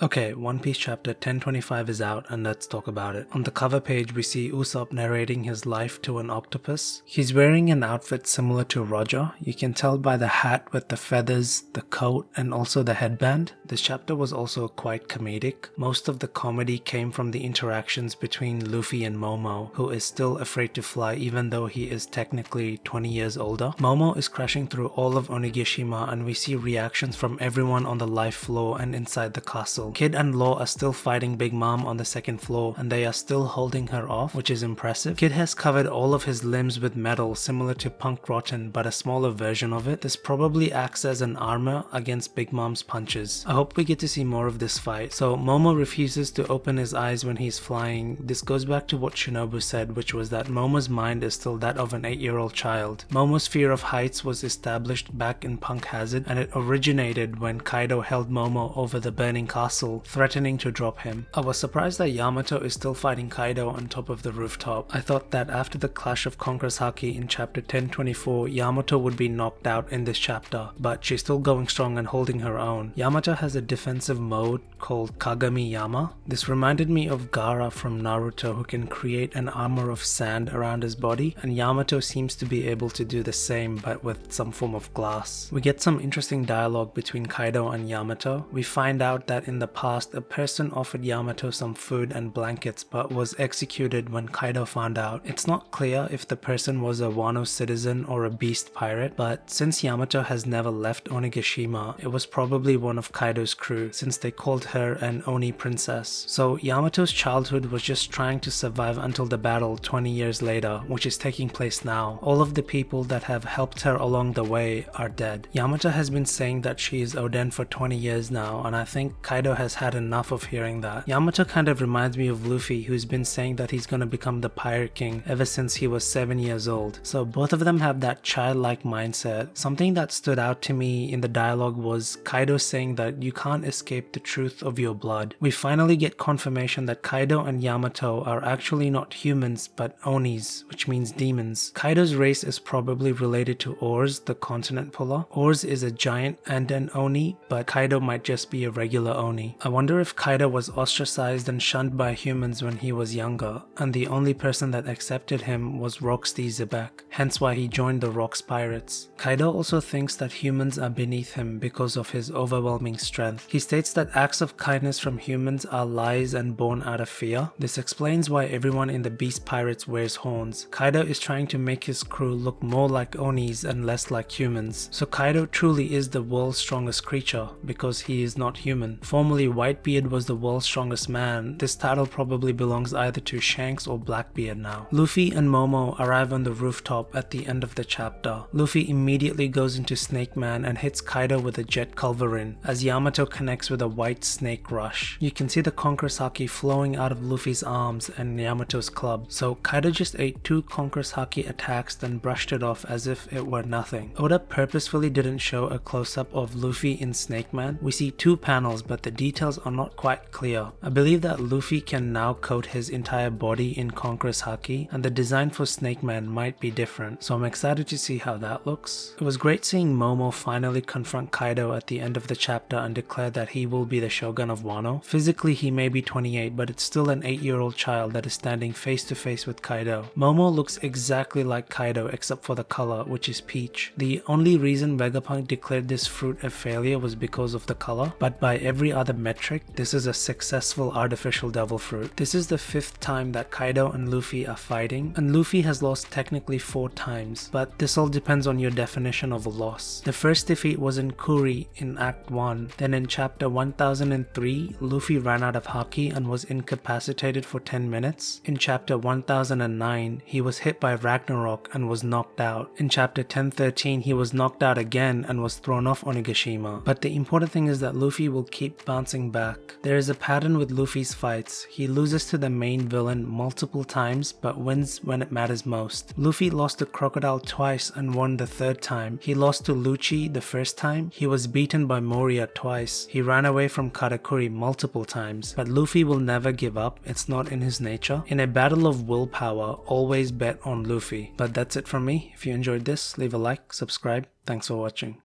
Okay, One Piece chapter 1025 is out and let's talk about it. On the cover page we see Usopp narrating his life to an octopus. He's wearing an outfit similar to Roger. You can tell by the hat with the feathers, the coat, and also the headband. This chapter was also quite comedic. Most of the comedy came from the interactions between Luffy and Momo, who is still afraid to fly even though he is technically 20 years older. Momo is crashing through all of Onigashima and we see reactions from everyone on the life floor and inside the castle. Kid and Law are still fighting Big Mom on the second floor and they are still holding her off, which is impressive. Kid has covered all of his limbs with metal similar to Punk Rotten but a smaller version of it. This probably acts as an armor against Big Mom's punches. I hope we get to see more of this fight. So Momo refuses to open his eyes when he's flying. This goes back to what Shinobu said, which was that Momo's mind is still that of an 8-year-old child. Momo's fear of heights was established back in Punk Hazard and it originated when Kaido held Momo over the burning castle, threatening to drop him. I was surprised that Yamato is still fighting Kaido on top of the rooftop. I thought that after the clash of Conqueror's Haki in chapter 1024, Yamato would be knocked out in this chapter, but she's still going strong and holding her own. Yamato has a defensive mode called Kagami Yama. This reminded me of Gaara from Naruto, who can create an armor of sand around his body, and Yamato seems to be able to do the same but with some form of glass. We get some interesting dialogue between Kaido and Yamato. We find out that in the past, a person offered Yamato some food and blankets but was executed when Kaido found out. It's not clear if the person was a Wano citizen or a beast pirate, but since Yamato has never left Onigashima, it was probably one of Kaido's crew since they called her an Oni princess. So Yamato's childhood was just trying to survive until the battle 20 years later, which is taking place now. All of the people that have helped her along the way are dead. Yamato has been saying that she is Oden for 20 years now, and I think Kaido has had enough of hearing that. Yamato kind of reminds me of Luffy, who's been saying that he's gonna become the Pirate King ever since he was 7 years old. So both of them have that childlike mindset. Something that stood out to me in the dialogue was Kaido saying that you can't escape the truth of your blood. We finally get confirmation that Kaido and Yamato are actually not humans but Onis, which means demons. Kaido's race is probably related to Oars, the continent puller. Oars is a giant and an Oni, but Kaido might just be a regular Oni. I wonder if Kaido was ostracized and shunned by humans when he was younger, and the only person that accepted him was Rocksteady Zebek, hence why he joined the Rocks Pirates. Kaido also thinks that humans are beneath him because of his overwhelming strength. He states that acts of kindness from humans are lies and born out of fear. This explains why everyone in the Beast Pirates wears horns. Kaido is trying to make his crew look more like Onis and less like humans. So Kaido truly is the world's strongest creature because he is not human. Formerly Whitebeard was the world's strongest man. This title probably belongs either to Shanks or Blackbeard now. Luffy and Momo arrive on the rooftop at the end of the chapter. Luffy immediately goes into Snake Man and hits Kaido with a jet culverin as Yamato connects with a white snake rush. You can see the Conqueror's Haki flowing out of Luffy's arms and Yamato's club. So Kaido just ate 2 Conqueror's Haki attacks then brushed it off as if it were nothing. Oda purposefully didn't show a close-up of Luffy in Snake Man. We see 2 panels but the details are not quite clear. I believe that Luffy can now coat his entire body in Conqueror's Haki and the design for Snake Man might be different, so I'm excited to see how that looks. It was great seeing Momo finally confront Kaido at the end of the chapter and declare that he will be the Shogun of Wano. Physically he may be 28 but it's still an 8-year-old child that is standing face to face with Kaido. Momo looks exactly like Kaido except for the color, which is peach. The only reason Vegapunk declared this fruit a failure was because of the color, but by every other metric, this is a successful artificial devil fruit. This is the 5th time that Kaido and Luffy are fighting, and Luffy has lost technically 4 times, but this all depends on your definition of a loss. The first defeat was in Kuri in Act 1, then in chapter 1003, Luffy ran out of Haki and was incapacitated for 10 minutes. In chapter 1009, he was hit by Ragnarok and was knocked out. In chapter 1013, he was knocked out again and was thrown off Onigashima. But the important thing is that Luffy will keep bouncing back. There is a pattern with Luffy's fights. He loses to the main villain multiple times but wins when it matters most. Luffy lost to Crocodile twice and won the 3rd time. He lost to Lucci the 1st time. He was beaten by Moria twice. He ran away from Katakuri multiple times. But Luffy will never give up. It's not in his nature. In a battle of willpower, always bet on Luffy. But that's it from me. If you enjoyed this, leave a like, subscribe. Thanks for watching.